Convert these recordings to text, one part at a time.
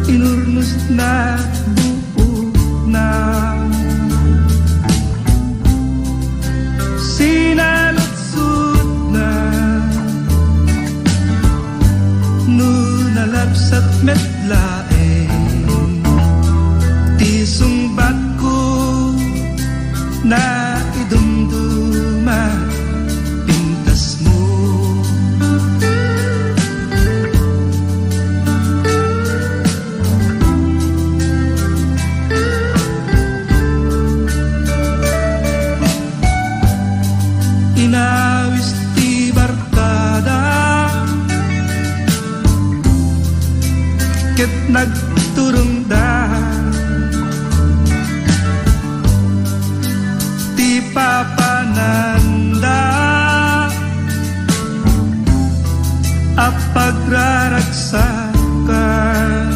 inurnos na buo na, sinalutsud na nunalapsat metlae, ti sungbat ko na idumduma pintas mo. Inawis ti barkada ket nagturungda, ti papananda apagraragsakan,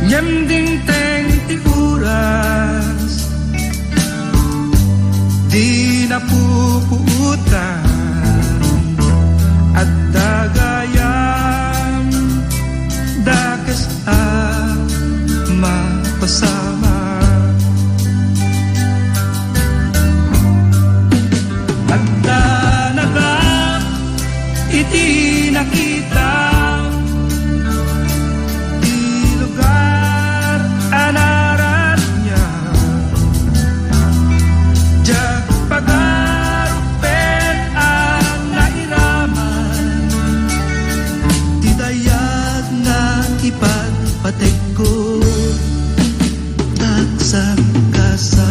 nyamding teng ti oras di napupuutan at dagayam dakes a mapasama. At danagap iti nakita di lugar anaran niya, jag pagarupen ang nairaman, di dayag na ipagpateg ko taksang kasal.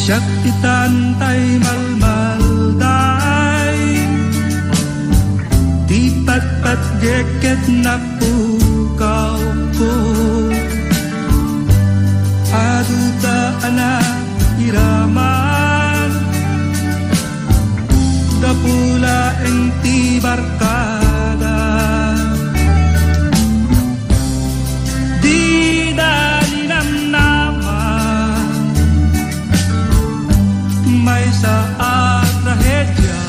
Siyak itantay malmalday, di patpatgeket na pukaw ko, aduta anak iraman, dapula eng ti barkada, di dalinamnaman may sa trahedya,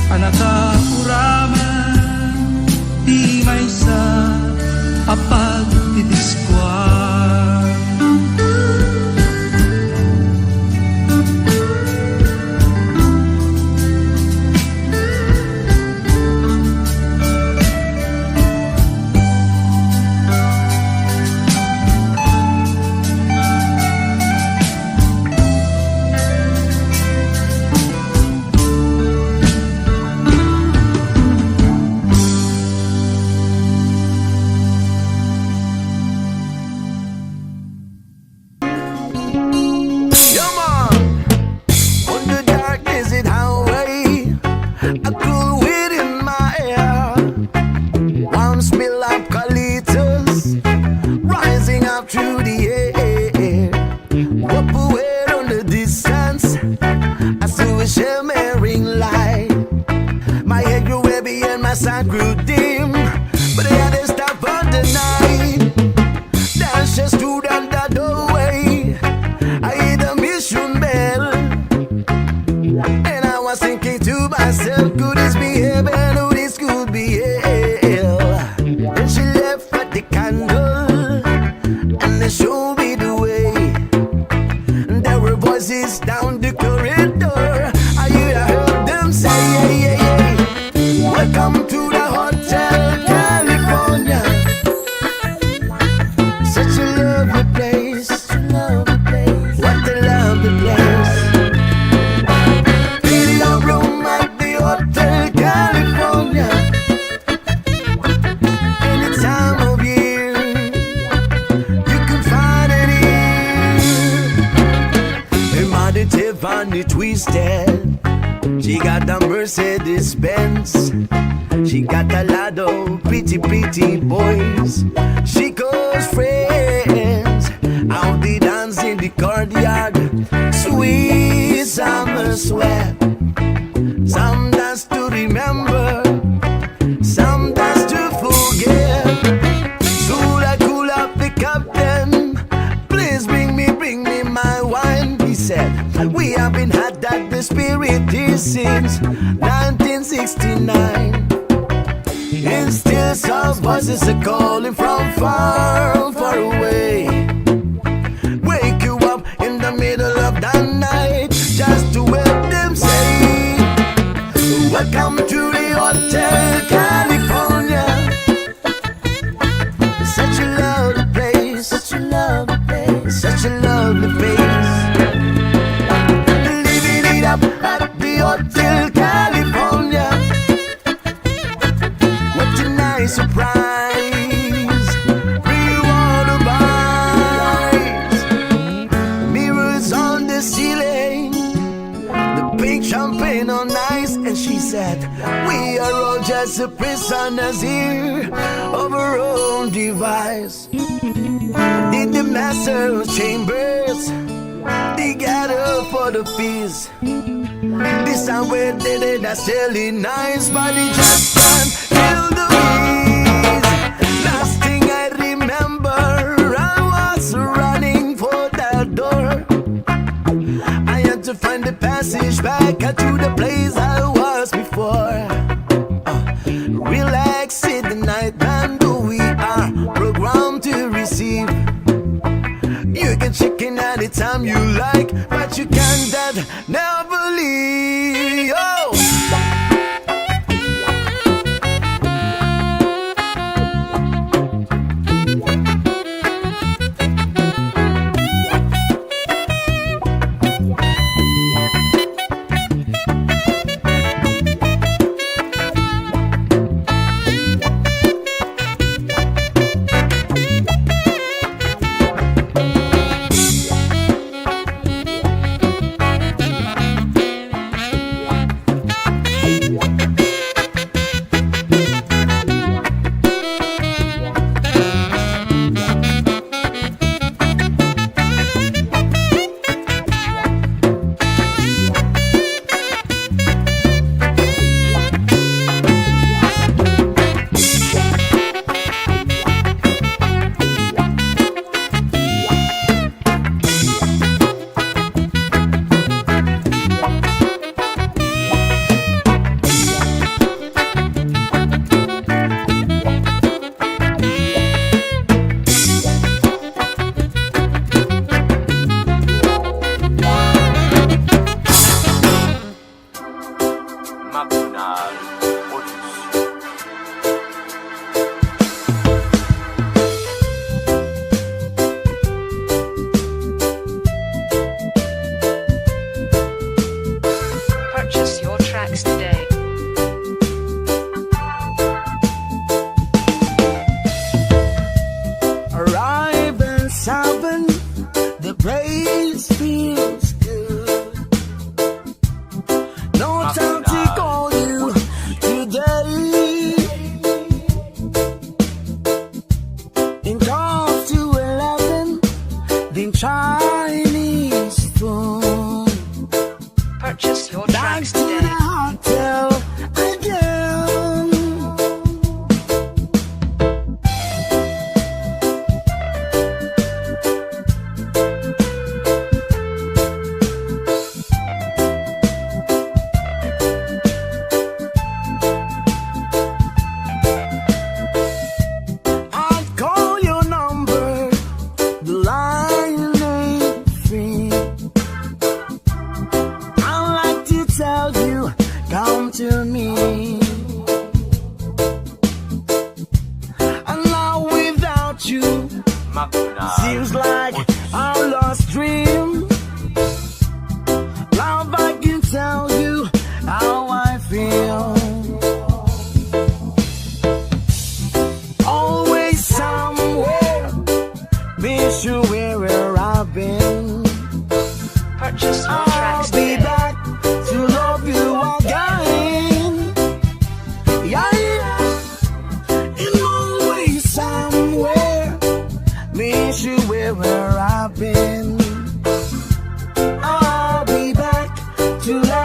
anakapuraman, di may sa apagdidiskwar. Side grew dim, but I had to stop for the night. Dance just stood on the doorway. I heard the mission bell, and I was thinking to myself, could this be heaven or this could be hell? And she left at the candle, and they showed me the way. And there were voices down the corridor. I heard them say, yeah, yeah, yeah. Welcome to the Hotel California. Such a lovely place. What a lovely place. Video room at the Hotel California. Any time of year you can find it here. Her mother Tiffany twisted. She got a Mercedes Benz. She got a lot of pretty, pretty boys. She calls friends swear. Sometimes to remember, sometimes to forget. Sula Kula, pick up them. Please bring me my wine, he said. We have been had that the spirit is since 1969. And still some voices are calling from far, far away. Wake you up in the middle of the night just to hear them say, welcome to the Hotel California. Such a lovely place, such a lovely place, such a lovely place. Living it up at the Hotel California. What a nice surprise. Real water bites. Mirrors on the ceiling. The pink champagne on ice. And she said, we are all just prisoners here of our own device. In the master chambers, they gather for the feast. This time where they did are still nice, but they just can't feel the breeze. Last thing I remember, I was running for that door. I had to find the passage back to the place I was before. Relax in the night, and we are programmed to receive. You can check in anytime you like, but you can't never leave. Oh! where I've been. I'll be back to life.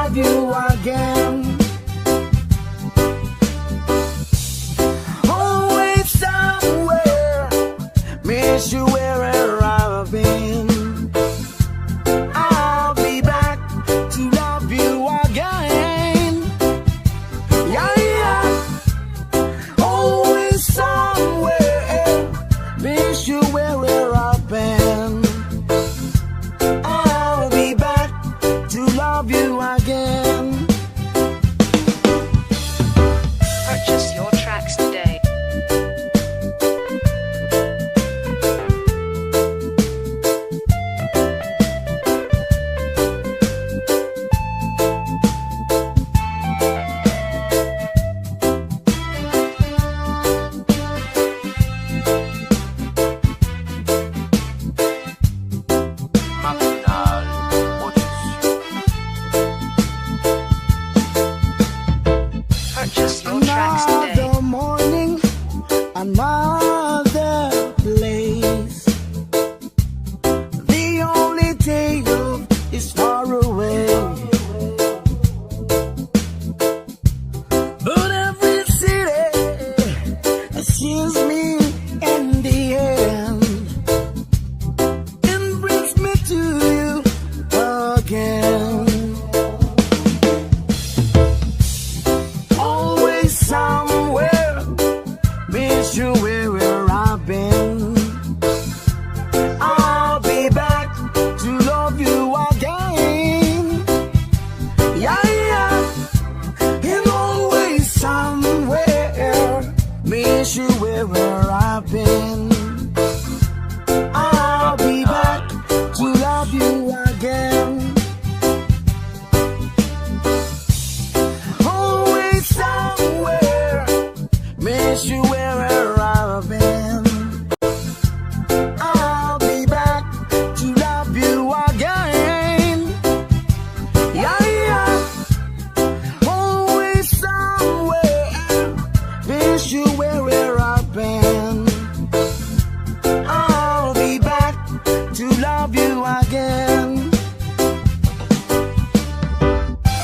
again.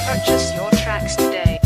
Purchase your tracks today.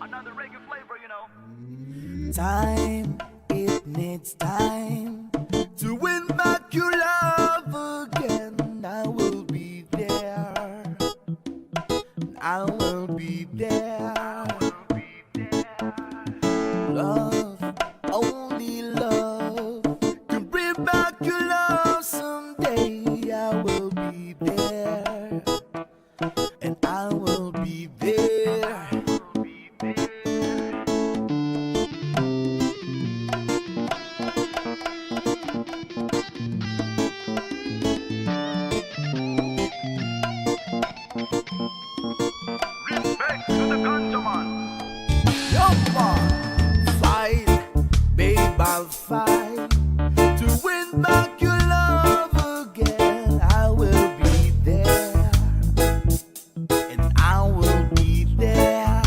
Another reggae flavor, you know. Time, it needs time to win back your love again. I will be there. I will be there. Love, only love can bring back your love someday. I will be there. And I will be there. I'll fight to win back your love again. I will be there, and I will be there.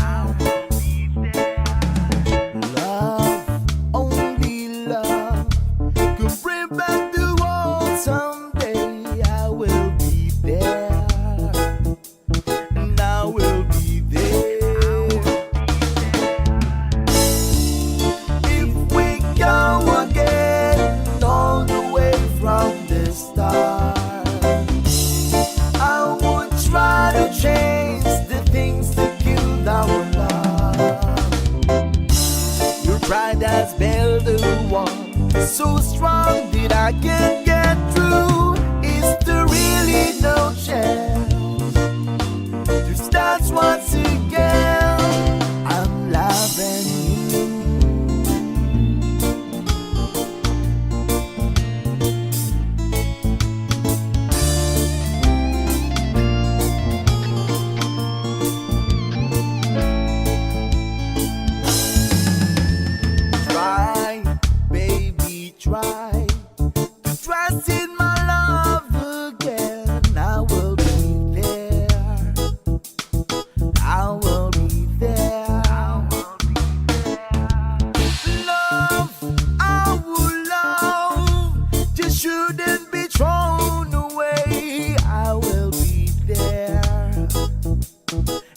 Love, only love, can bring back the world someday. I will be there, and I will be there. Go again, all the way from the start. I would try to change the things that killed our love. Your pride has built a wall so strong that I can't get through. Is there really no chance to start once again? I'm loving you. Try to trust in my love again. I will be there. I will be there. Love, our love just shouldn't be thrown away. I will be there,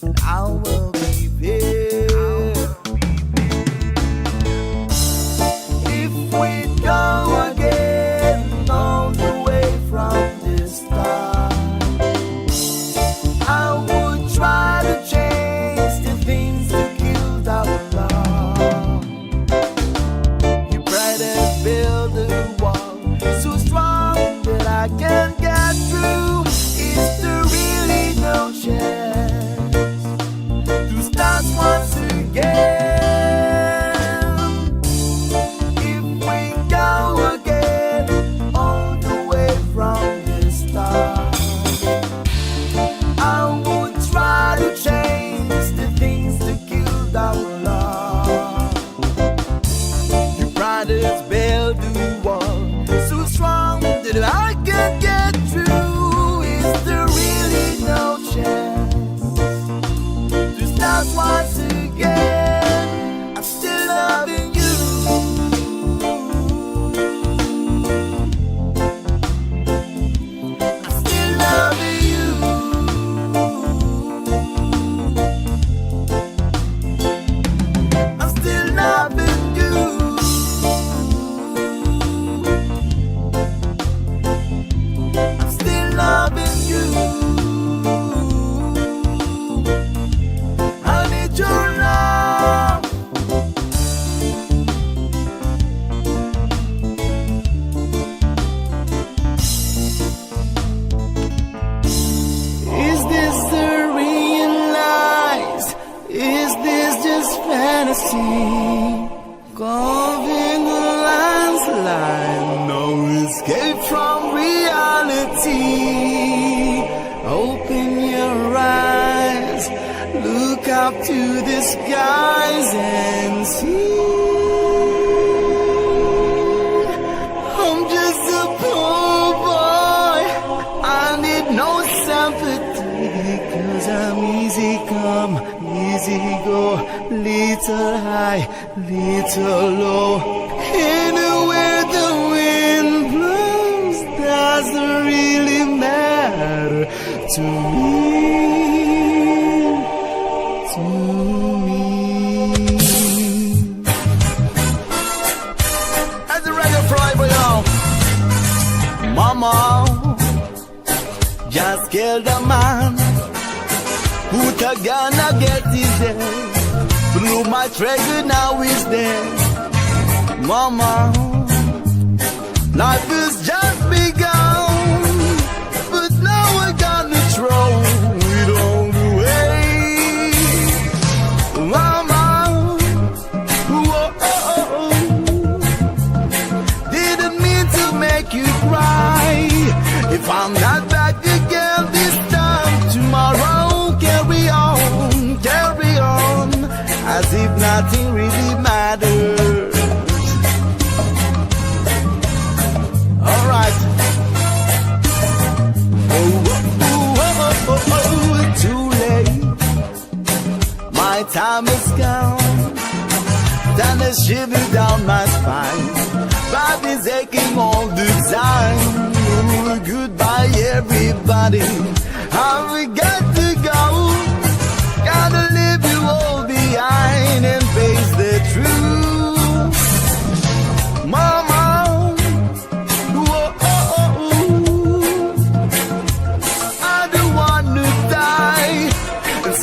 and I will be there. If we go again, all the way from the start, I would try to change the things that killed our love. Your pride has built a wall so strong that I can't get through. Is there really no chance to start once again? If we go up to the skies and see. I'm just a poor boy, I need no sympathy, 'cause I'm easy come, easy go, little high, little low. Anywhere the wind blows doesn't really matter to me. As a regular forever, y'all. Mama just killed a man who gonna get his dead. Blew my trigger, now he's dead. Mama, life is just begun, but now I gotta throw it all away. Mama, whoa, didn't mean to make you cry. If I'm not back again this time tomorrow, carry on, as if nothing really matters. Alright. Too late. My time is gone. Time is shivering down my spine. Body's aching all the time. Ooh, goodbye, everybody. How we got to go? Gotta leave you all behind and face the truth. Mama, I don't want to die.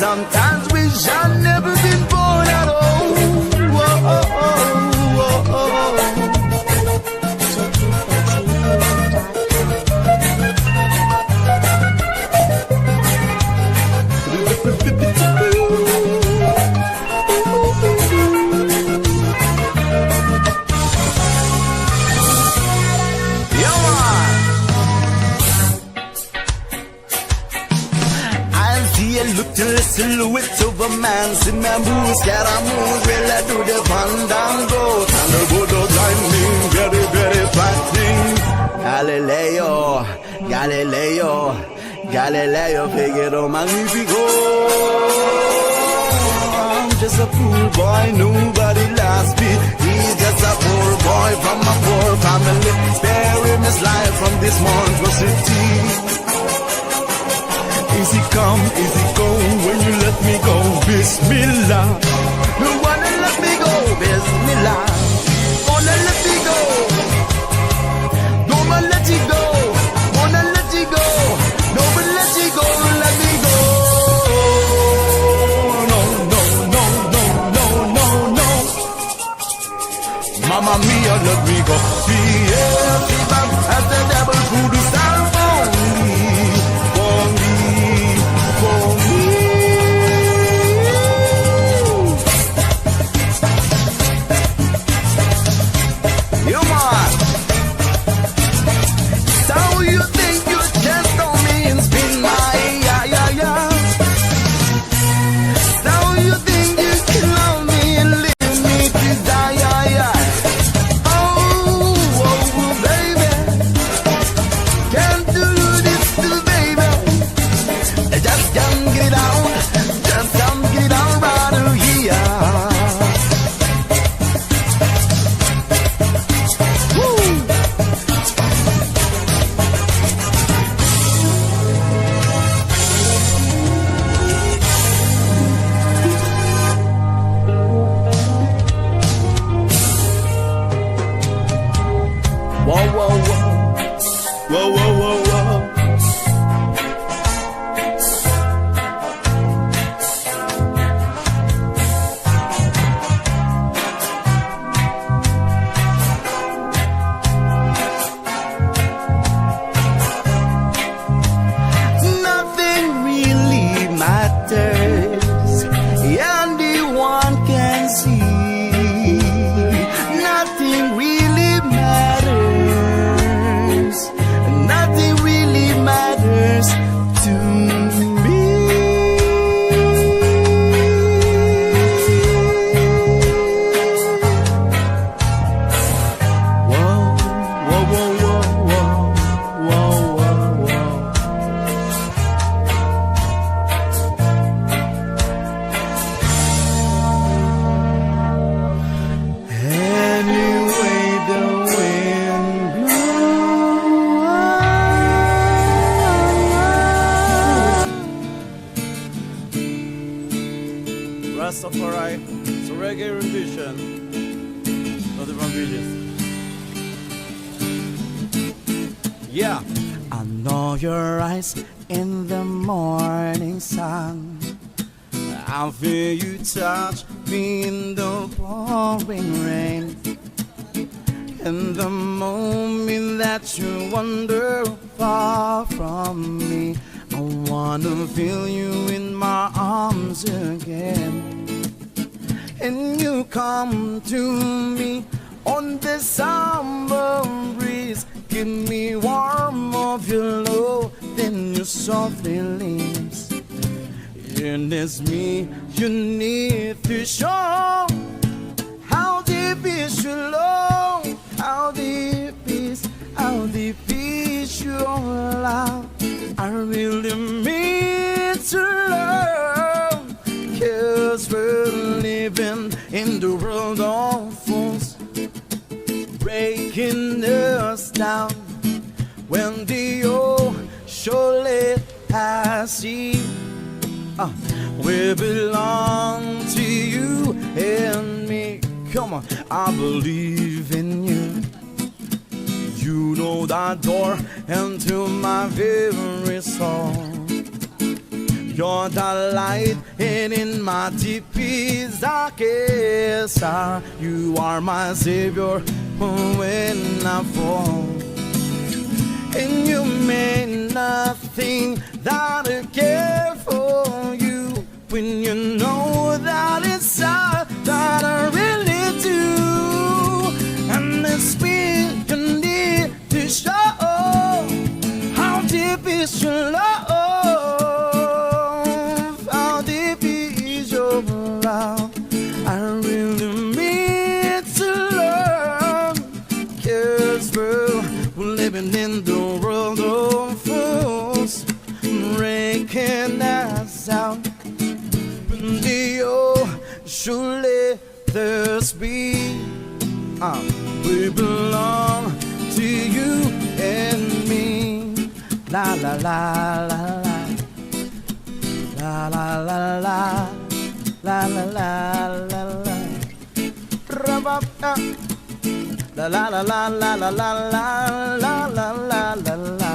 Sometimes wish I'd never been born at all. Look to the silhouette of a man, sin man moves, Scaramouche, will I do the fandango? Thunderbolt of lightning, very, very frightening. Galileo, Galileo, Galileo, Figaro Magnifico. I'm just a poor boy, nobody loves me. He's just a poor boy from a poor family. Spare him his life from this monstrosity. Easy come, easy go, when you let me go, Bismillah. No wanna let me go, Bismillah. Wanna let me go, don't wanna let you go, wanna let you go, don't wanna let you go, let me go. No, no, no, no, no, no, no. Mamma mia, let me go. Beelzebub as the devil who do stand for me, for me. Yeah. I know your eyes in the morning sun. I feel you touch me in the pouring rain. And the moment that you wander far from me, I wanna feel you in my arms again. And you come to me on the summer breeze, give me warmth of your love, then you softly leaves. And it's me you need to show. How deep is your love? How deep is your love? I really mean to love, 'cause we're living in the world of fools, breaking us down when the old surely has seen. We belong to you and me. Come on, I believe in you. You know that door into my very soul. You're the light and in my deepest darkest hour. You are my savior when I fall. And you made nothing that I care for you, when you know that it's all that I really do. And it's me you need to show. How deep is your love? How deep is your love? I really mean to love, 'cause we're living in the world of fools, breaking us out. The surely there's be. We belong to you and me. La la la la la. La la la la. La la la la la. Ra-ba-ba. La la la la la la la la la la la la la.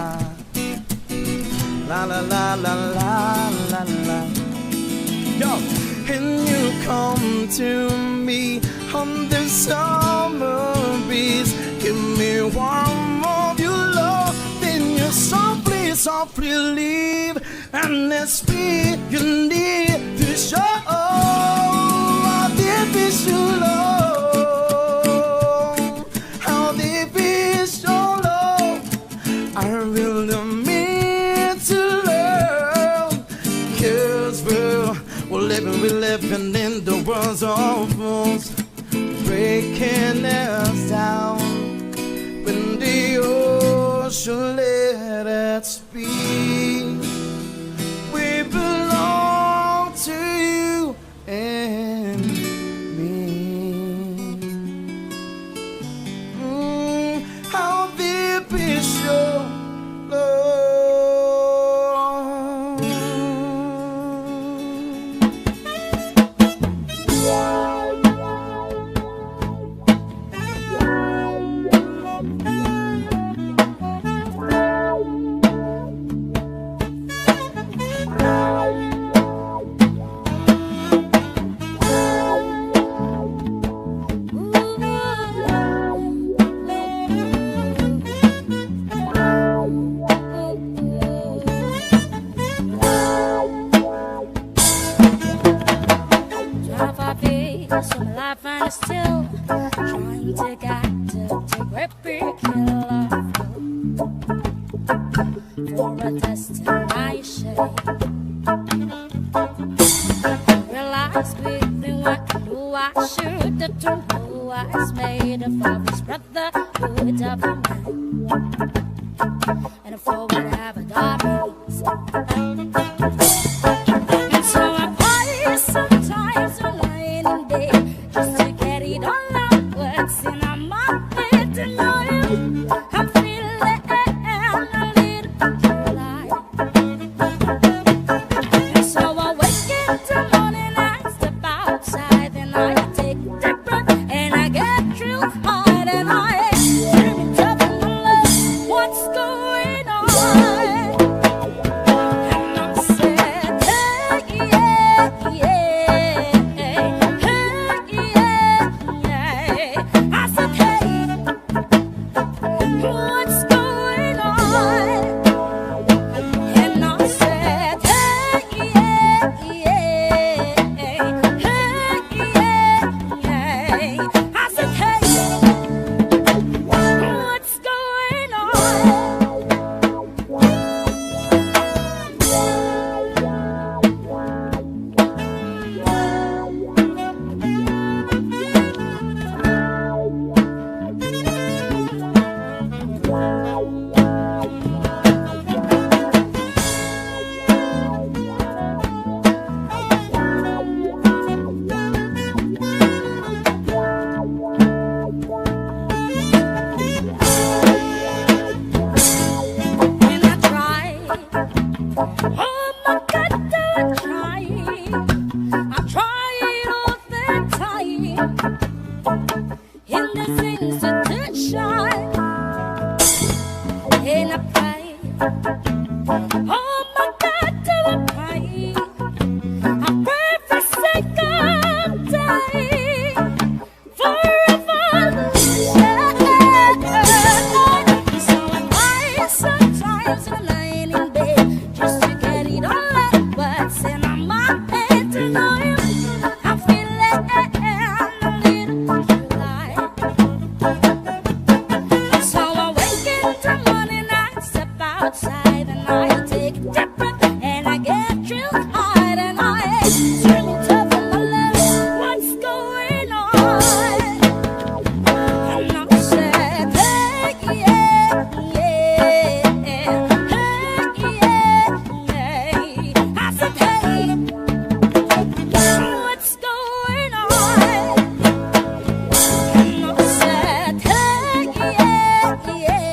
La la la la la la la. Yo, and you come to me on the summer breeze, give me warmth of your love, then you softly, softly leave. And it's me you need to show. How deep is your love? How deep is your love? I really mean to love, 'cause we're living in the world of fools, breaking us down when the ocean let us be. We belong to you and me. How deep is your love? So my life and is still trying to get to take every kill for a destination. Realize quickly what who I should have done, who I was made of this brotherhood of a man, and for whatever God means. And so I pray sometimes alone in bed just to get it all out, works in my head to know you. I'm feeling a little alive. And so I wake in the morning and step outside, and I take the breath and I get real hard, and I dream of love. Oh my God, to the pain. I pray for second day. For revolution. So I sometimes lying in bed just to get it all out what's in my head tonight. I'm feeling a little July. So I wake in the morning, I step outside and I take a deep breath and I get real hard and I scream tough in my lungs. What's going on? And I said, hey, yeah, yeah, hey, yeah, I said, hey, what's going on? And I said, hey, yeah, yeah,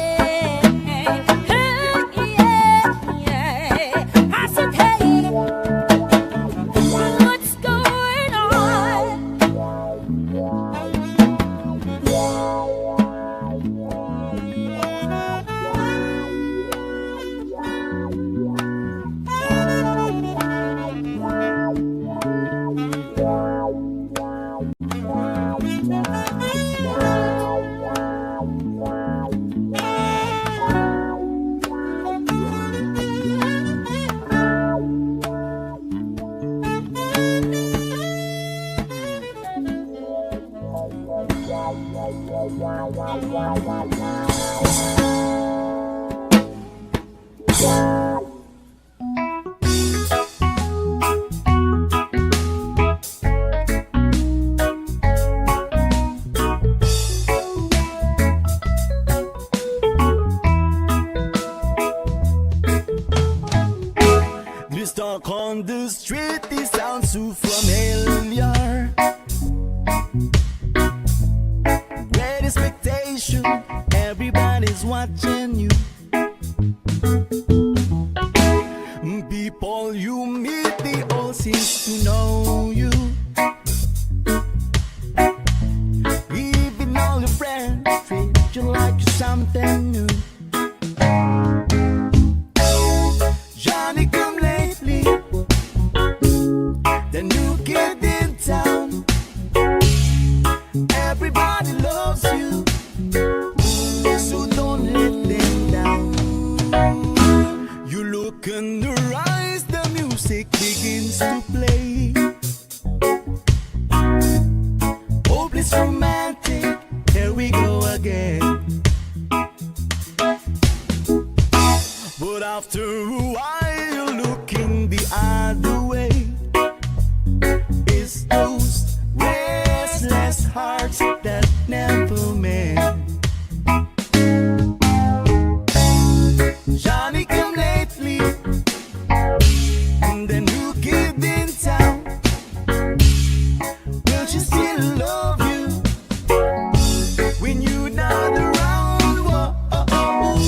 I said, hey, what's going on? This talk on the street, this sounds so familiar. Great expectation, everybody's watching you. People you meet, they all seem to know you. Even all your friends treat you like you're something new. Johnny come lately, the new kid in town. Everybody loves you, so don't let them down. You look in their eyes, the music begins to play. Hopeless romantic, here we go again. But after a while, you're looking the other way. It's those restless hearts that never met. Johnny come lately, and the new kid in town. Will she still love you when you're not around? Whoa, oh, oh.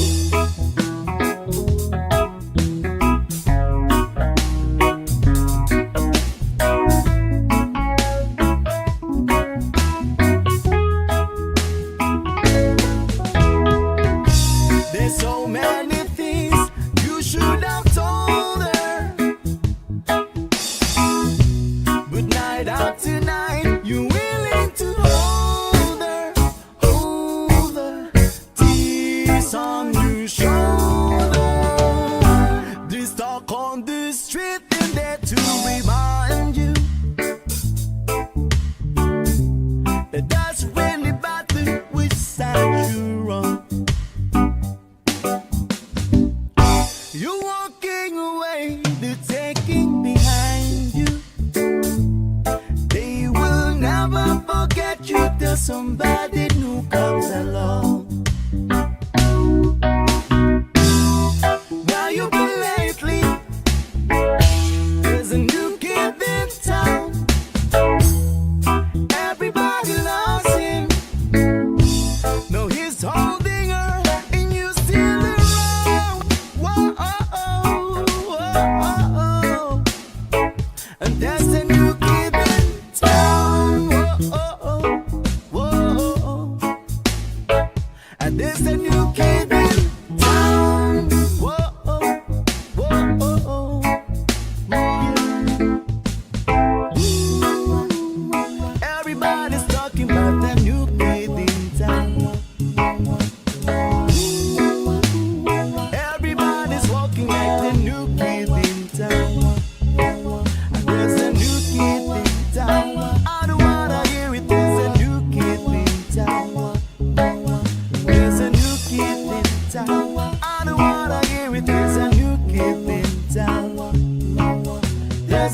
There's so many things you should have told her, but night after night you're willing to hold her, tears on your shoulder. This talk on the street and there to remind you that that's really matter which side you're on. You're walking away, they're taking behind you. They will never forget you till somebody new comes along. Where you been lately? There's a new kid in town. Everybody loves him. No, he's holding her and you still around. Whoa, oh, oh, oh, oh. And there's a new kid in town. Whoa, oh, oh, whoa. And there's a new kid in town. Whoa,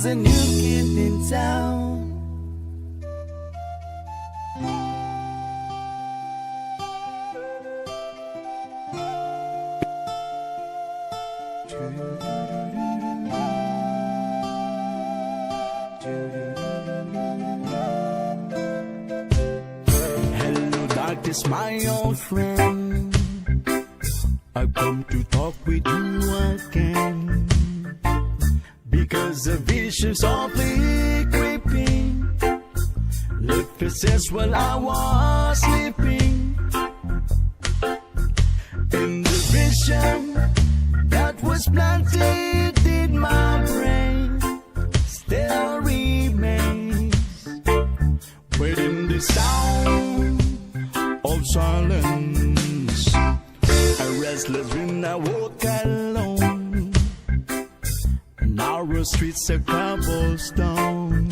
There's a new kid in town. Hello, darkness, my old friend. I've come to talk with you again. Because the vision's awfully creeping. Left us while I was sleeping. In the vision that was planted in my brain still remains. Within the sound of silence, a restless wind I walk alone. Narrow streets of cobblestone,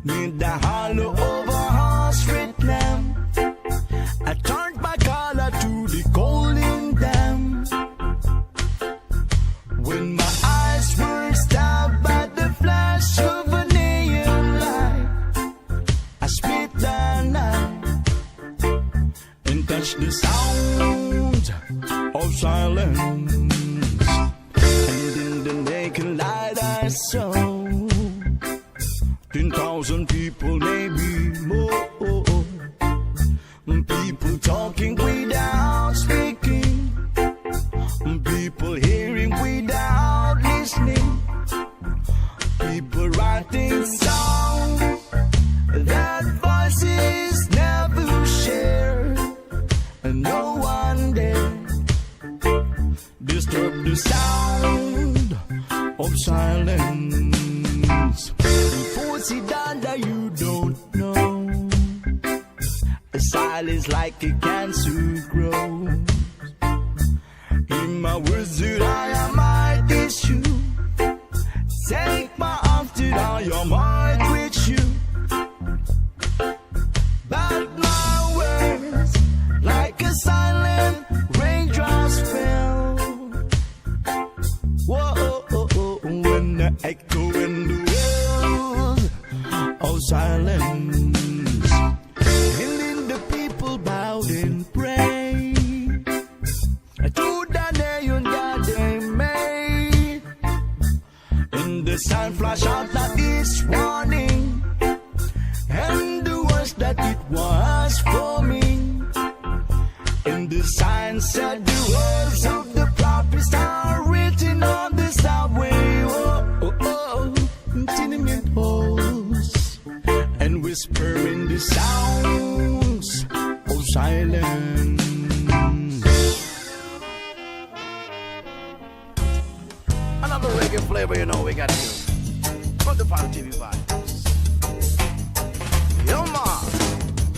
near the hollow of a street lamp. I turned my collar to the golden dam. When my eyes were stabbed by the flash of a neon light, I spit the night and touched the sound of silence. And in the naked light I saw 10,000 people, maybe more. People talking without speaking. People hearing without listening. People writing songs that voices never share. And no one dare disturb the sound of silence. Before Sidanda, you don't know. Silence like a cancer grows. In my words that I might issue. Take my arms that I might reach you. But my words like a silent raindrops fell. Whoa, when the echo in the world of silence. Bowed and pray to the neon God they made. And the sun flashed out that is warning, and the words that it was forming. And the sign said the words of the prophets are written on the subway. Tenement halls, and whisper in the sounds of silence. Another reggae flavor, you know we got here from the Power TV vibes. Yo, ma,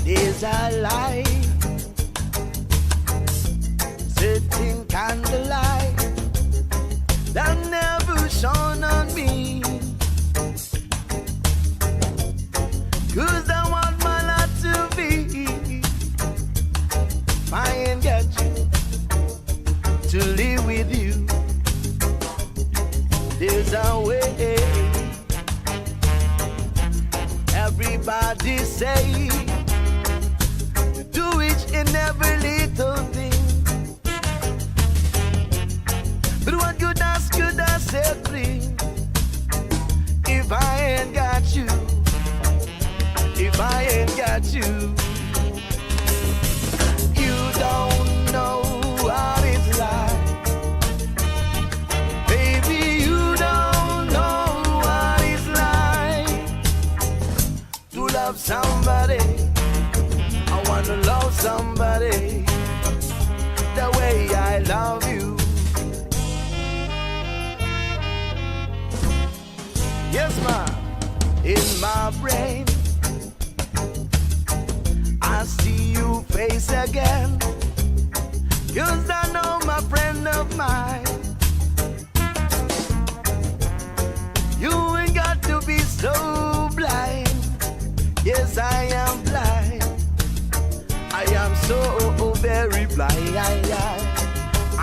there's a light, sitting candlelight that never shone on me. 'Cause I want my life to be. I ain't got you to live with you. There's a way. Everybody say do each and every little thing. But what good does it bring if I ain't got you? If I ain't got you, you don't know what it's like. Baby, you don't know what it's like to love somebody. I want to love somebody the way I love you. Yes, ma'am, in my brain I see you face again. 'Cause I know my friend of mine, you ain't got to be so blind. Yes, I am blind. I am so very blind.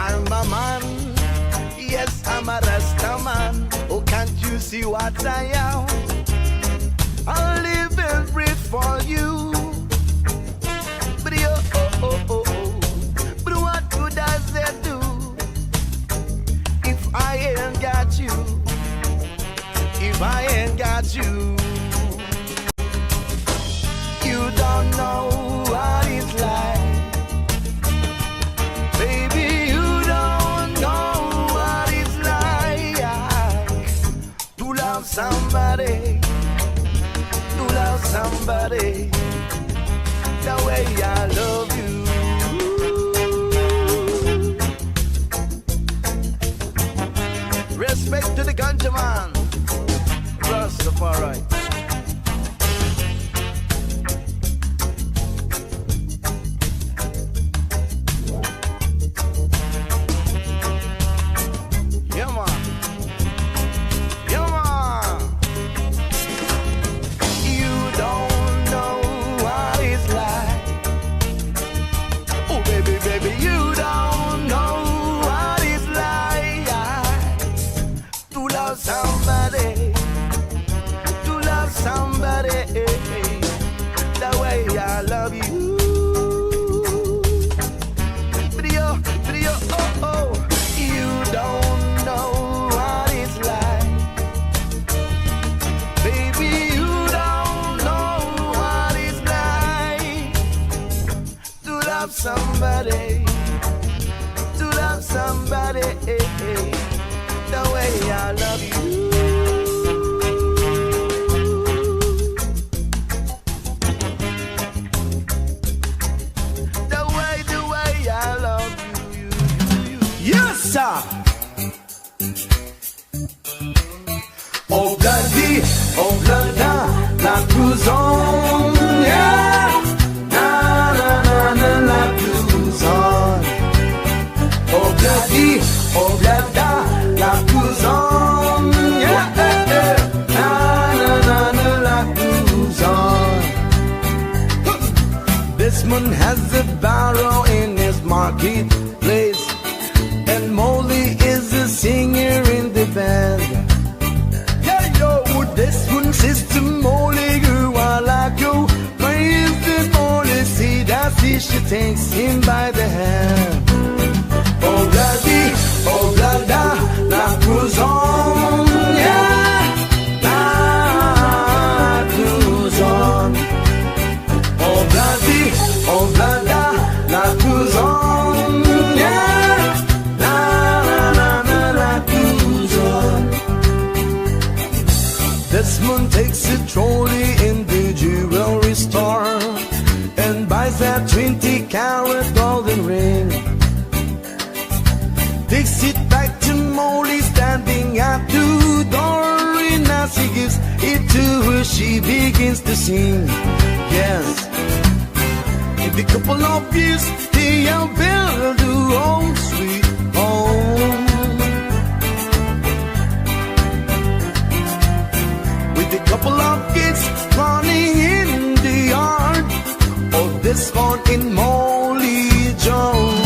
I'm a man. Yes, I'm a Rasta man. Oh, can't you see what I am? I'll live and breathe for you. But but what good does that do if I ain't got you? If I ain't got you, you don't know what it's like. Baby, you don't know what it's like to love somebody, to love somebody the way I love you. Respect to the countryman, Rastafari. Yeah, man. Yeah, man. You don't know what it's like. Oh, baby, baby, you don't know what it's like to love somebody, to love somebody the way I love you. Video, video, oh, oh, you don't know what it's like. Baby, you don't know what it's like to love somebody, to love somebody the way I love you. The way I love you. Yes, sir. Oblada, Nagkurangak, yeah. Na na na na Nagkurangak. Oblada, Nagkurangak, yeah. Na na na na Nagkurangak. This man has a barrow in his marketplace, and Molly is a singer in the band. Yeah, yo, this one sister Molly, girl, I like you. Praise the Molly, see that see she takes him by the hand. Oblada, Nagkurangak, yeah. Nagkurangak. Oblada, Nagkurangak, yeah. Na na na na Nagkurangak. This moon takes a trolley in the jewelry store and buys that 20-carat golden ring. Takes it back to Molly standing at the door, and as he gives it to her, she begins to sing. Yes. In a couple of years, they will build their own sweet home. With a couple of kids running in the yard of this one in Molly Jones.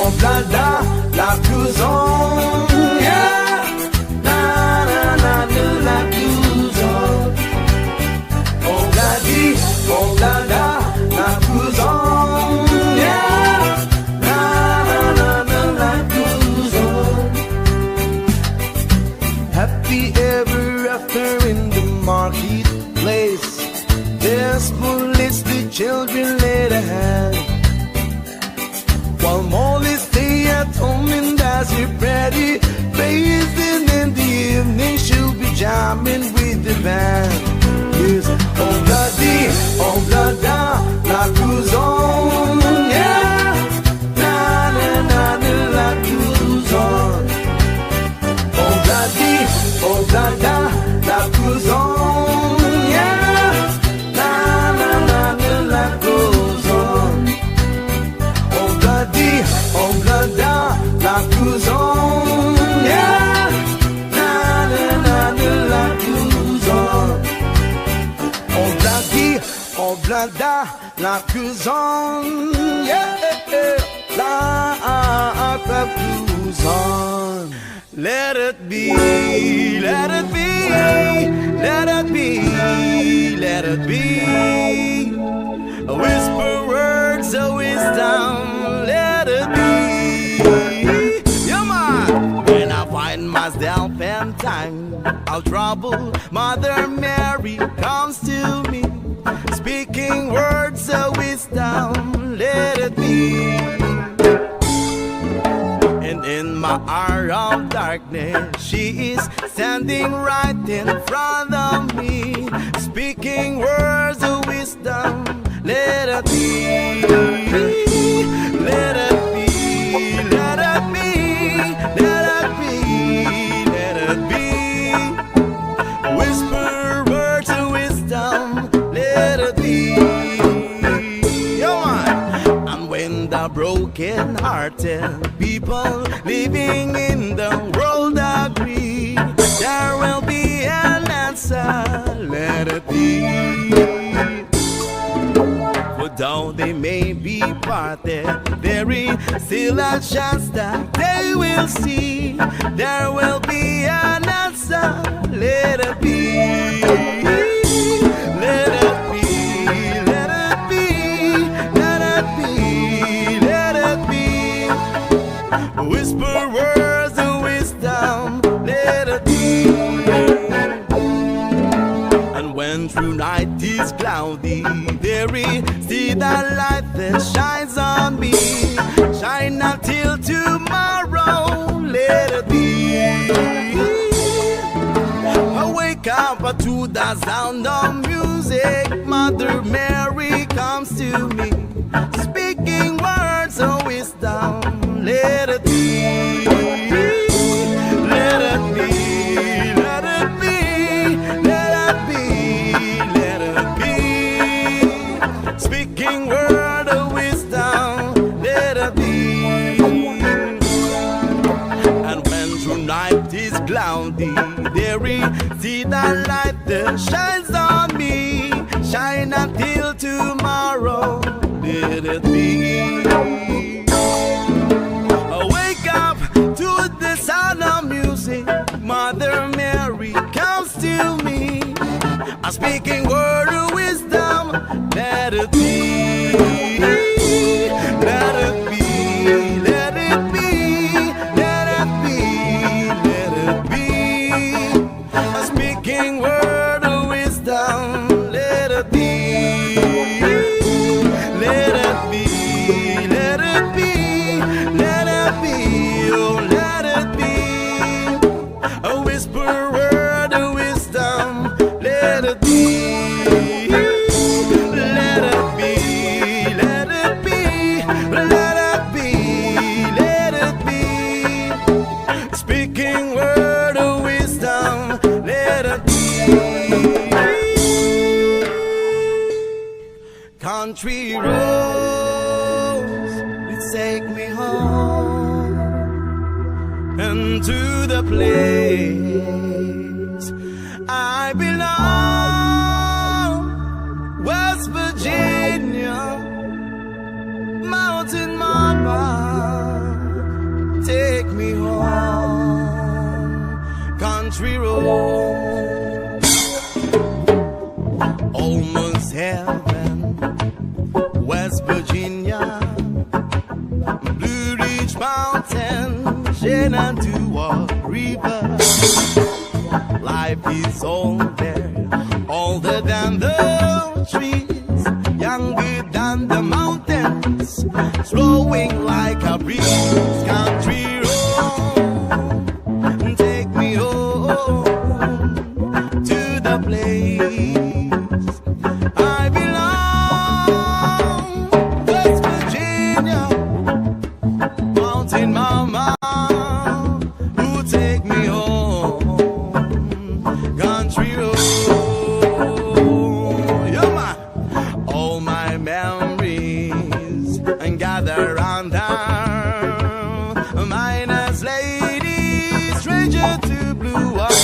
Oblada, Nagkurangak, yeah. Na na na na Nagkurangak. Oblada, Nagkurangak, yeah. Na na na na Nagkurangak. Happy ever after in the marketplace. There's bullets, the children laid a hand. While Molly stay at home and as her pretty face, and in the evening she'll be jamming with the band. Yes, Oblada, Nagkurangak, yeah. Na na na na Nagkurangak. Oblada, Nagkurangak, yeah. Na na na na Nagkurangak. Laglagipem, yeah, Laglagipem. Let it be, let it be, let it be, let it be. Whisper words of wisdom, let it be. Yeah, man. When I find myself in time of trouble, Mother Mary comes to me, speaking words of wisdom, let it be. And in my hour of darkness, she is standing right in front of me, speaking words of wisdom, let it be, let it be, let it be, let it be, let it be. Whisper words of wisdom, let it be. Yo, and when the broken-hearted people living in the world agree, there will be an answer, let it be. For though they may be parted, there is still a chance that they will see. There will be an answer, let it be. Let it be, let it be, let it be, let it be. Whisper words of wisdom, let it be. And when through night is cloudy, there is still that light that shines on me. Shine until tomorrow, let it be. I wake up to the sound of music. Mother Mary comes to me, speaking words of wisdom, let it be. Let it be, let it be, let it be, let it be. Speaking word of wisdom, let it be. And when through night is cloudy, there is see the light that shines on me. Shine until tomorrow, let it be. Wake up to the sound of music. Mother Mary comes to me, a speaking word of wisdom, let it be. Let it be, let it be, let it be, let it be. A speaking word of wisdom, let it be. Let it be, let it be, let it be, oh let it be. A whisper word of wisdom, let it be. Let it be, let it be, let it be, let it be. Speaking word of wisdom, let it be. Country roads, it take me home and to the place I belong. West Virginia, mountain mama, take me home. Country road, almost heaven. West Virginia, Blue Ridge Mountain, Shenandoah River. Life is older than the trees, younger than the mountains, flowing like a breeze. Country road, take me home to the place I belong. West Virginia, mountain mama, who take me home. Country road, yeah, man. All my memories and gather round down. Minus lady, stranger to blue water.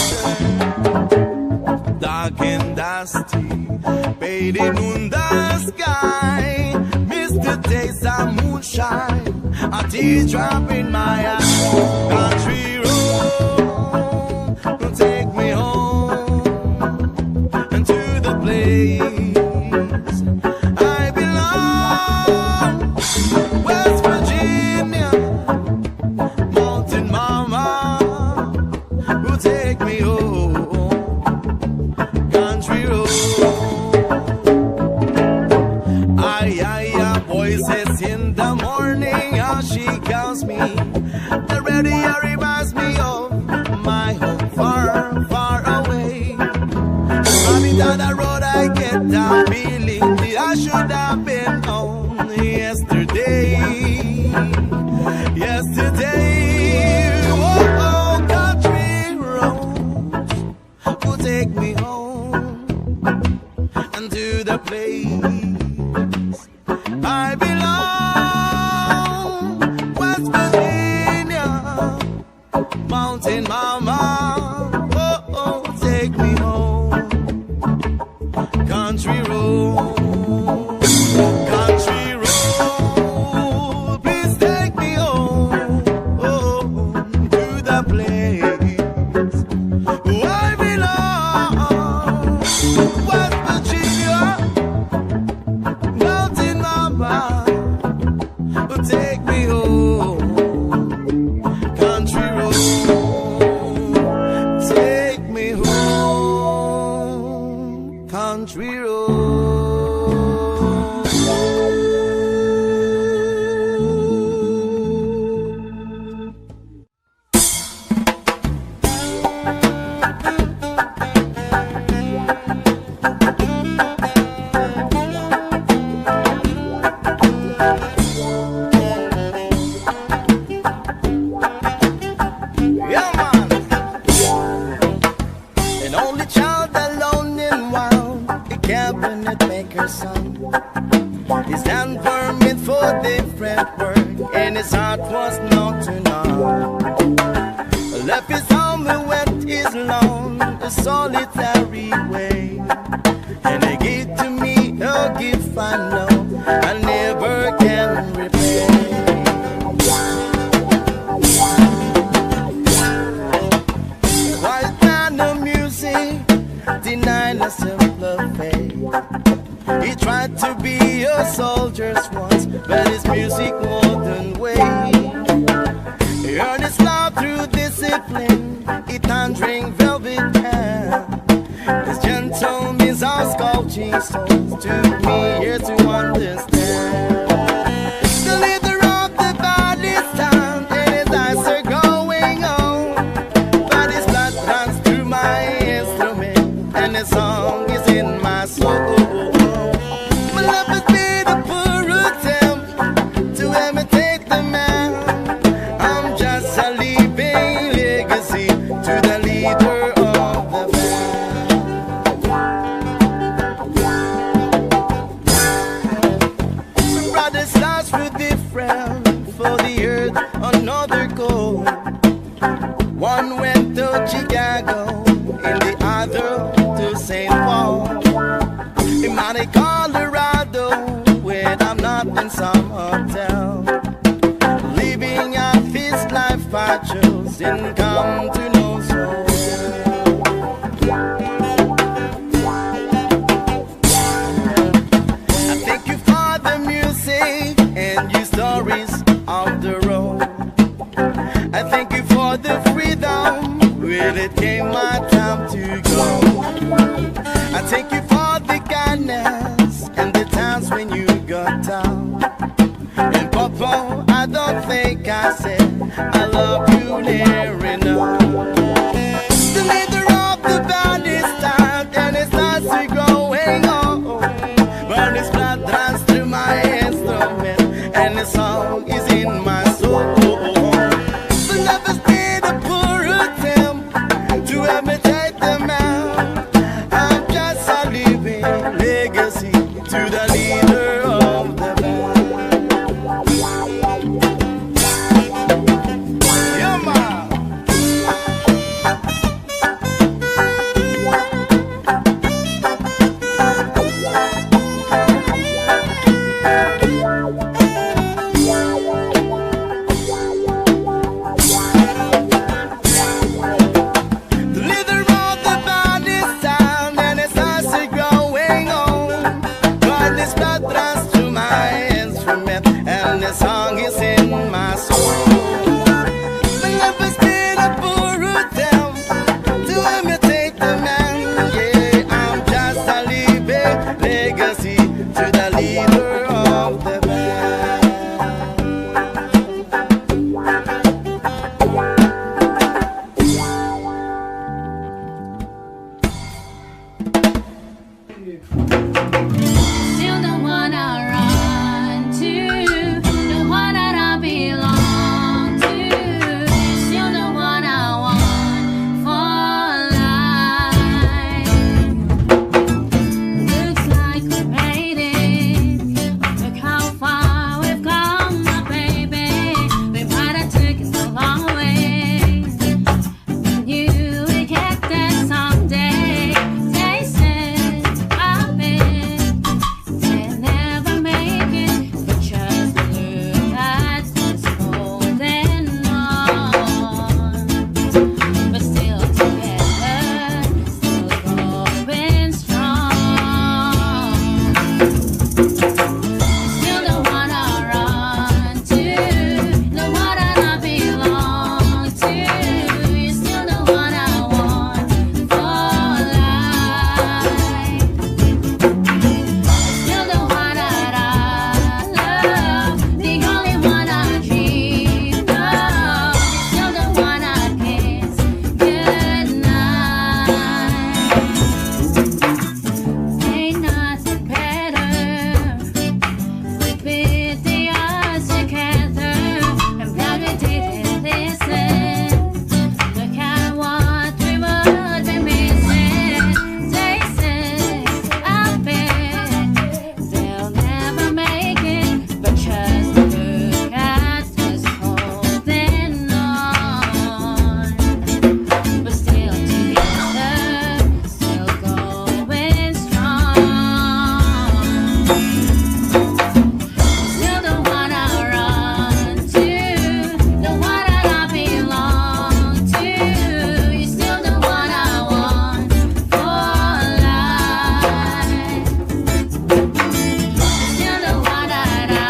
dark and dusty, fading in the sky. Mr. Taste of moonshine, a teardrop in my eye. Country road will take me home and to the place I belong. West Virginia, mountain mama will take me home. Country road. Voices in the morning, how she calls me. The radio reminds me of my home far, far away. Coming down the road, I get that feeling that I should have been home yesterday. Yesterday, oh, country roads will take me home and to the place I belong. West Virginia, mountain mama, oh, oh, take me home. Country road, country road, please take me home, oh, to the place I belong. West Virginia, mountain mama, take me home. Country road, take me home. Country road. Yeah, man. An only child alone and wild, a cabinet maker's son. His hand permit for different work, and his heart was not to none. Left his home and went his lone, a solitary way. And he gave to me a gift I know I never can repay. Quiet kind of music, denied a simpler fate. He tried to be a soldier's once, but his music wouldn't wait. He earned his love through discipline, he thundering velvet hair. His gentle means our sculpting souls took me here to understand. The leader of the body stand, and his eyes are going on. But his blood runs through my instrument, and his song is in my soul. My love has been a poor attempt to imitate the man. I'm just a living legacy to the leader of the band. Some brothers stars were different, for the earth another goal. One went to Chicago, and the other to St. Paul. In Monte Colorado, when I'm not in some hotel, living out this life I chose didn't come to know so well. I thank you for the music and your stories of the road. I thank you for the freedom when it came my time to go. I thank you for the kindness and the times when you got down. And Papa, I don't think I said I love you near enough. The leader of the band is tired and it starts to growing on. But his blood runs through my instrument and his song is in my soul. The love has been a poor attempt to imitate the man. I'm just a living legacy to the leader of the band. Yeah, man. Still the one I run to, the one that I belong to. Still the one I want for life. Looks like we made it. Look how far we've come, my baby. We might have taken the long way. You will get there someday. They said I'll bet they'll never make it, but just look at us holding on. But still together, still going strong. Still the one I run to, the one that I belong to. You're still the one I want for life. Still the one that I love, the only one I dream of. Still the one I kiss goodnight. Ain't nothing better. We beat the odds together. I'm glad we didn't listen. Look at what we would be missing. They said I'll bet they'll never make it, but just look at us holding on. But still together, still going strong. Still the one I run to, the one that I belong to. You're still the one I want for life. Still the one that I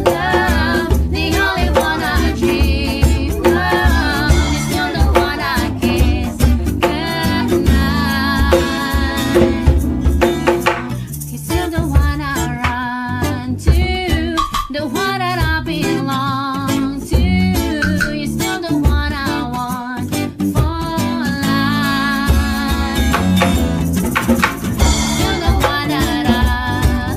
love, the only one I dream of. You're still the one I kiss goodnight. You're still the one I run to, the one that I belong to. You're still the one I want for life. Still the one that I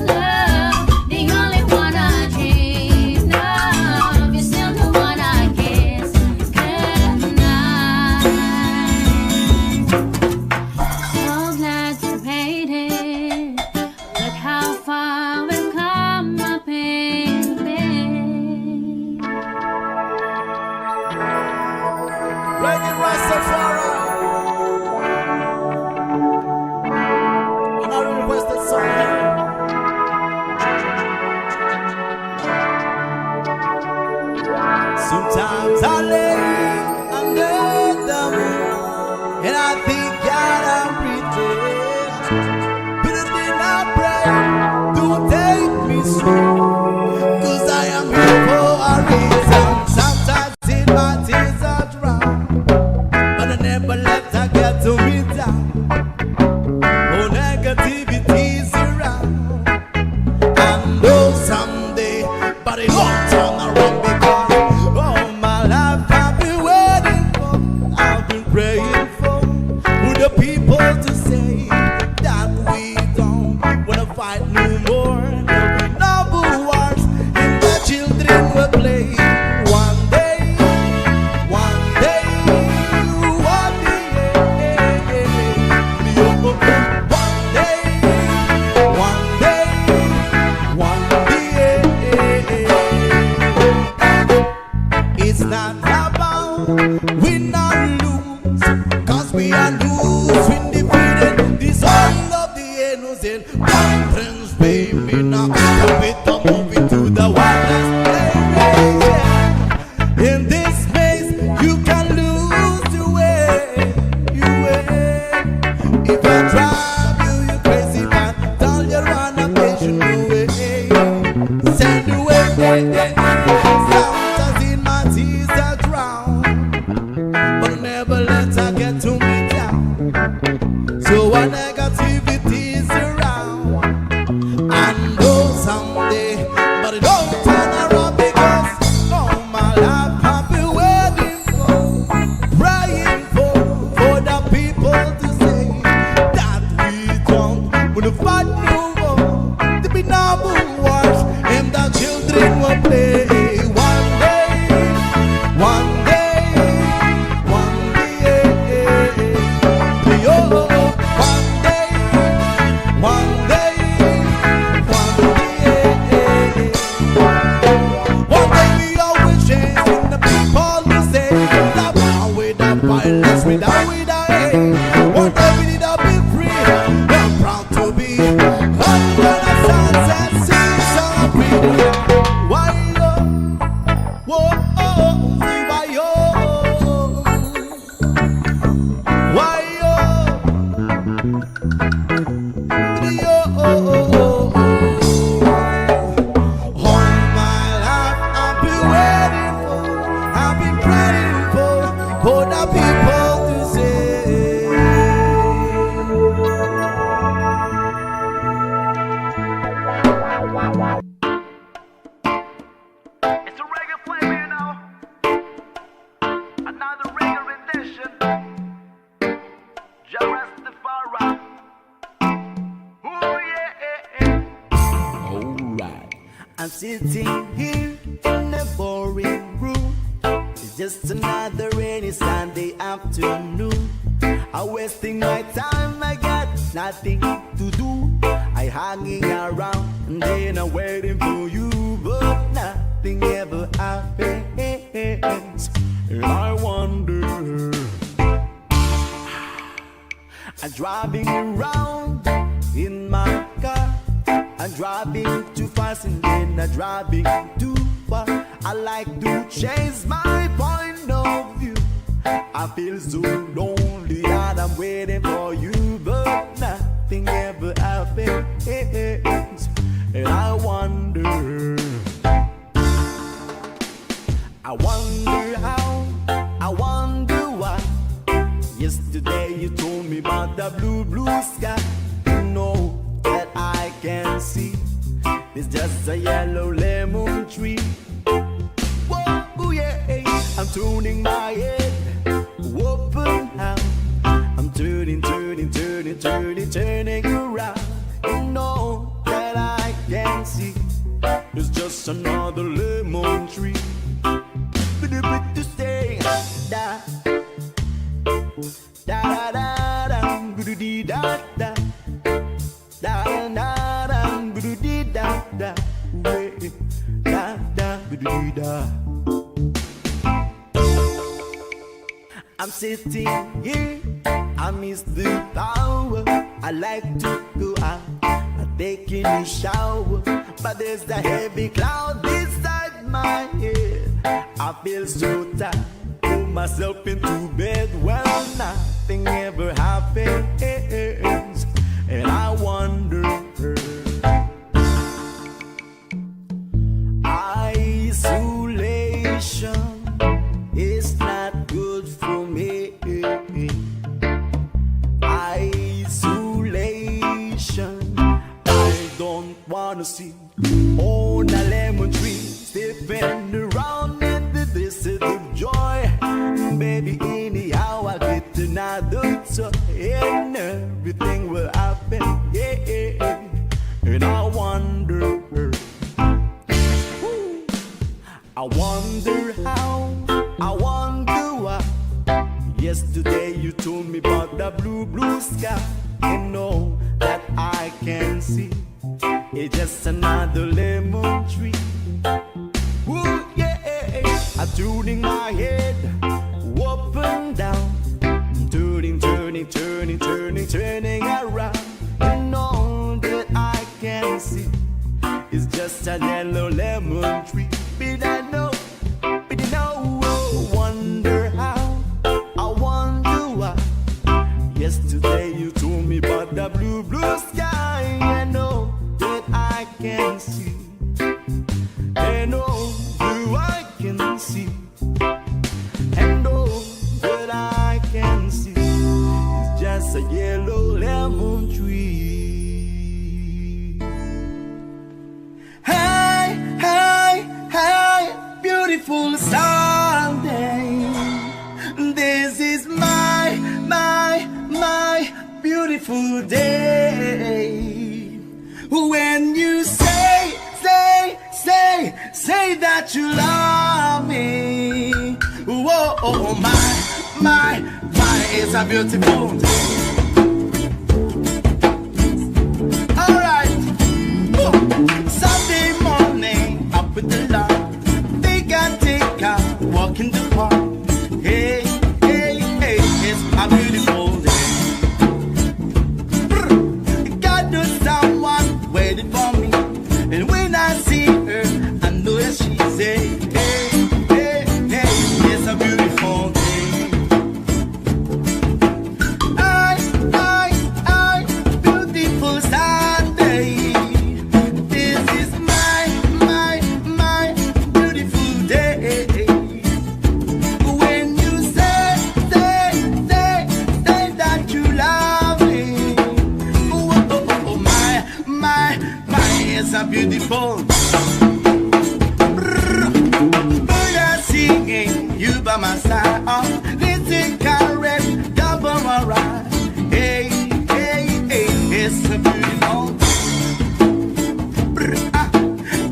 love, the only one I dream of. You're still the one I kiss goodnight. So glad you made it. Look how far we've come, my baby. Reggae Rastafari. And I requested song here. Sometimes I lay under the moon and I think God I'm breathing. But then I pray, don't take me slow, 'cause I am here for a reason. Sometimes in my tears I drown, but I never let her get to me down. Oh, negativity's around. I know someday, but it won't turn around because all my life I've been waiting for, I've been praying for the people to say that we don't wanna fight no more. There'll be no more wars, and the children will play. One day, one day, one day, one day, one day, one day. It's not about win or lose, 'cause we are lose when defeated. The song of the innocent, mountains baby now. Come moving to the wildest place. In this maze, you can lose your way. If I drive you, you crazy man, tell you run a patient away. Send away, sometimes in my tears I drown, but never let her get to me down. So what negativity's around, and the fat new world, the binabu wars, and the children will play. One day, one day, one day, oh, one day, one day, one day. One day we are wishing the people to say that without violence, without hate. One day we need to be free. We're proud to be under the sunset, seas of freedom. Why yo, whoa, see why yo, why yo, all my life I've been waiting for, I've been praying for the people to say. It's a reggae flavor, you know. Another reggae rendition. Jarastafari. Ooh, yeah. Alright, I'm sitting here in a boring room. It's just another rainy Sunday afternoon. I'm wasting my time, I got nothing to do. I hanging around and then I'm waiting for you, but nothing ever happens. And I wonder, I'm driving around in my car. I'm driving too fast and then I'm driving too far. I like to change my point of view. I feel so lonely and I'm waiting for you, but nothing ever happens. And I wonder how, I wonder why. Yesterday you told me about the blue, blue sky. You know that I can see it's just a yellow lemon tree. Whoa, yeah, I'm turning my head, open how I'm turning around. You know that I can see it's just another lemon tree. To stay da da da da da da da da da da da da. I'm sitting here, I miss the power. I like to go out, I'm taking a shower, but there's a heavy cloud beside my head. I feel so tired, pull myself into bed. Well, nothing ever happens, and I wonder. Isolation is not good for me. Isolation, I don't wanna see on a lemon tree stepping around in the desert of joy. Baby, anyhow I get another toy and everything will happen. Yeah, and I wonder. I wonder how, I wonder why. Yesterday you told me about the blue, blue sky. You know that I can see it's just another lemon tree. Ooh, yeah, I'm turning my head up and down, turning around. You know that I can see it's just a yellow lemon tree. But I know, wonder how, I wonder why. Yesterday you told me about the blue, blue sky. I know that I can see, I know you I can see, and know that I can see it's just a yellow lemon tree. Hey, hey, hey, beautiful Sunday. This is my beautiful day. that you love me. Whoa, oh, my, it's a beautiful day. Alright, Sunday morning, up with the lark. Take a walk in the park. Hey, it's a beautiful day. God knows someone waiting for me. And when I see her, I know that she's hey, it's a beautiful day. Beautiful Sunday. This is my beautiful day. When you say that you love me. Oh, my, it's a beautiful. Bird are singing, you by my side. Listen, caress, double my ride. Hey, it's a beautiful.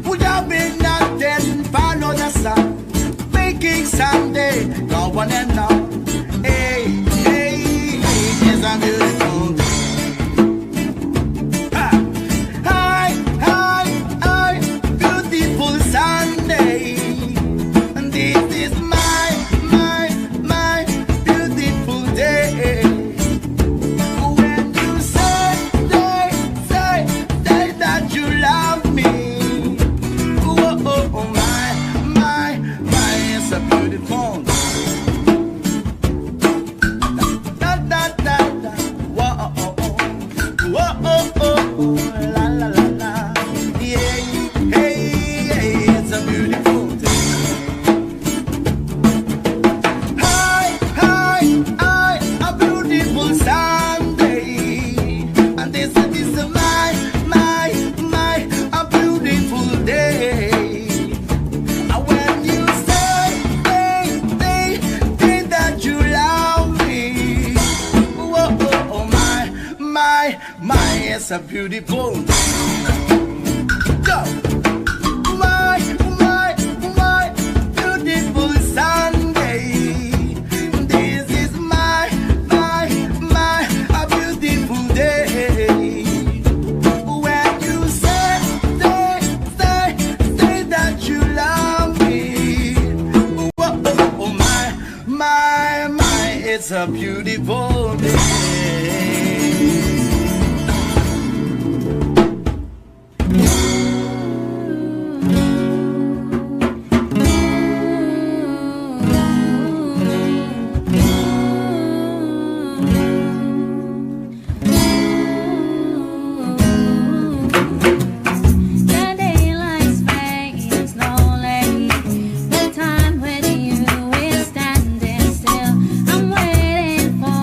We have been nothing, follow the sun. Making Sunday, no one and now. Hey, it's a beautiful day. Beautiful Sunday. And this is my beautiful day. When you say that you love me. Oh, my, it's a beautiful day. Da, whoa, la, la, la, la. Yeah, hey, it's a beautiful day. Hi, a beautiful Sunday. And this is my a beautiful day. And when you say that you love me. Oh, my, it's a beautiful day. Go! My beautiful Sunday. This is my a beautiful day. When you say that you love me. Oh, my, it's a beautiful day. The time with you is standing still. I'm waiting for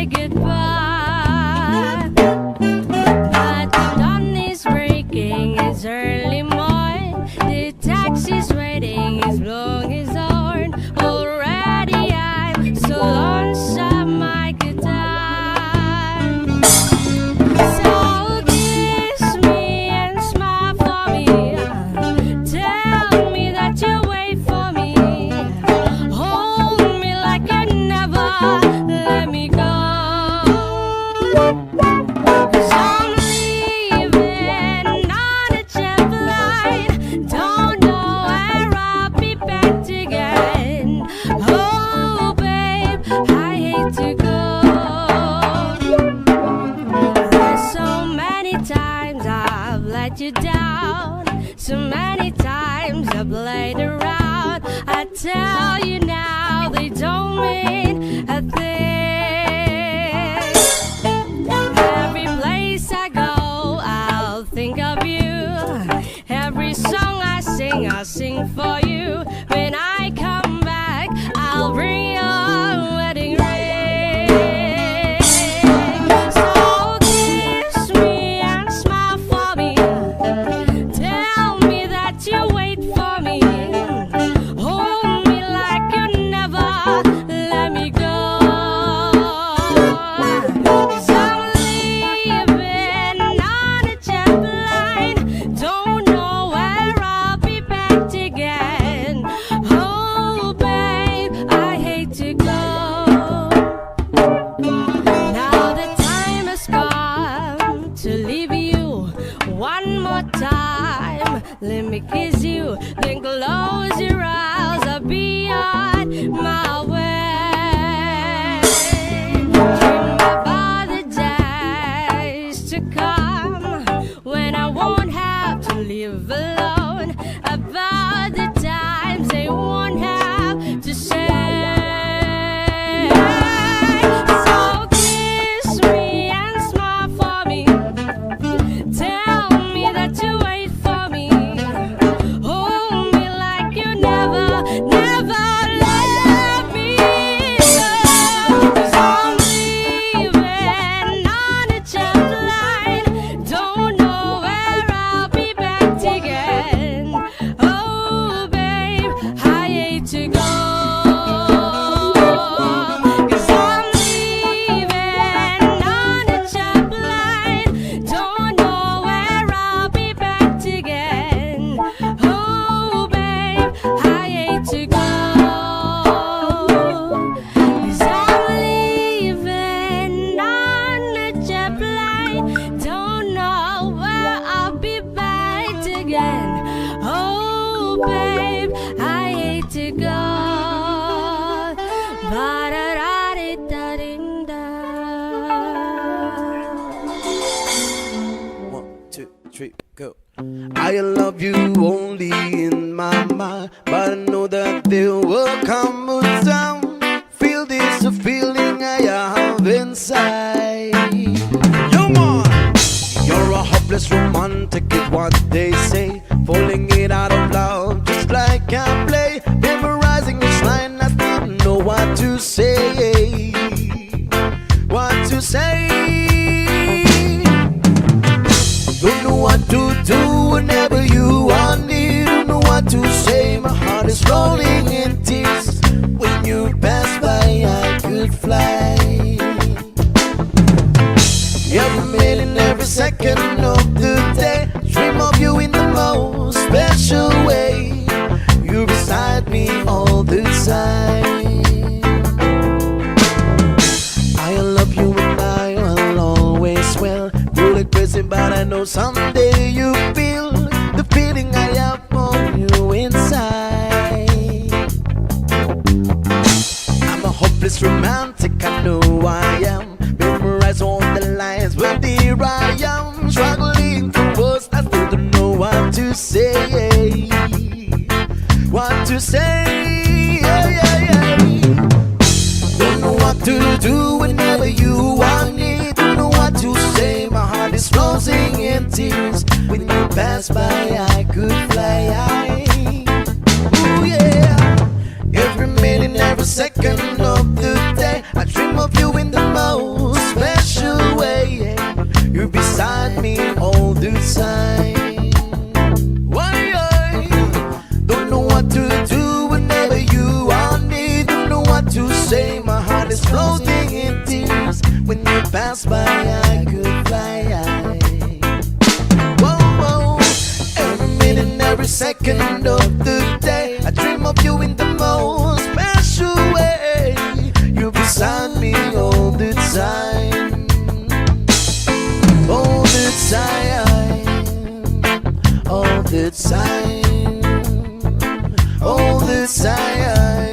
say goodbye. But the dawn is breaking, it's early morning. The taxi's waiting, it's blowing his horn. Already I'm so lonesome I could die. So kiss me and smile for me. Tell me that you wait for me. Hold me like you never let me go. 'Cause I'm leaving on a jet flight. Don't know where I'll be back again. Oh, babe, I hate to go. There's so many times I've let you down. So many times I've played around. I tell you now, they don't mean a thing. Every place I go, I'll think of you. Every song I sing for you. When I come back, I'll bring your wedding ring. So kiss me and smile for me. Tell me that you wait for me. Hold me like you never let me go. 'Cause I'm leaving on a jet plane. Don't know where I'll be back again. Oh, babe, I hate to go. Now the time has come to leave you one more time. Let me kiss you, then close your eyes. I'll be on my way. Dream about the days to come when I won't have to live alone. About the times they won't have to say. So kiss me and smile for me. Tell me that you wait for me. Hold me like you never, never let me go. 'Cause I'm leaving on a jet plane. Don't know where I'll be back again. Oh, babe, I hate to go. 'Cause I'm leaving on a jet plane. Don't know where I'll be back again. Oh, babe, I hate to go. 'Cause I'm leaving on a jet plane. Don't know where I'll be back again. Oh, babe, I hate to go. Ba-da-da-di-da-din-da. 1, 2, 3, go. I love you only in my mind, but I know that there will come a time. Feel this feeling I have inside. You on. You're a hopeless romantic, is what they say. Falling in out of love, just like I play. Memorizing each line, I still don't know what to say. What to say? Don't know what to do whenever you want it. Don't know what to say. My heart is rolling in tears. When you pass by, I could fly. Every minute, every second of the day, dream of you in the most special way. You're beside me all the time. I love you and I will always will. You're like crazy, but I know someday you feel the feeling I have for you inside. I'm a hopeless romantic, I know I am. Memorize all the lines, but here I am, struggling for words. I still don't know what to say. What to say? Yeah, yeah, yeah. Don't know what to do whenever you want it. Don't know what to say. My heart is frozen in tears. When you pass by, I could fly high. Ooh, yeah. Every minute, every second of the day, I dream of you in the most time. Why I don't know what to do whenever you are near. Don't know what to say. My heart is floating in tears. When you pass by, I could fly high. Whoa, whoa. Every minute and every second of the day, I dream of you in the most special way. You're beside me all the time. All the time. All the time. All the time.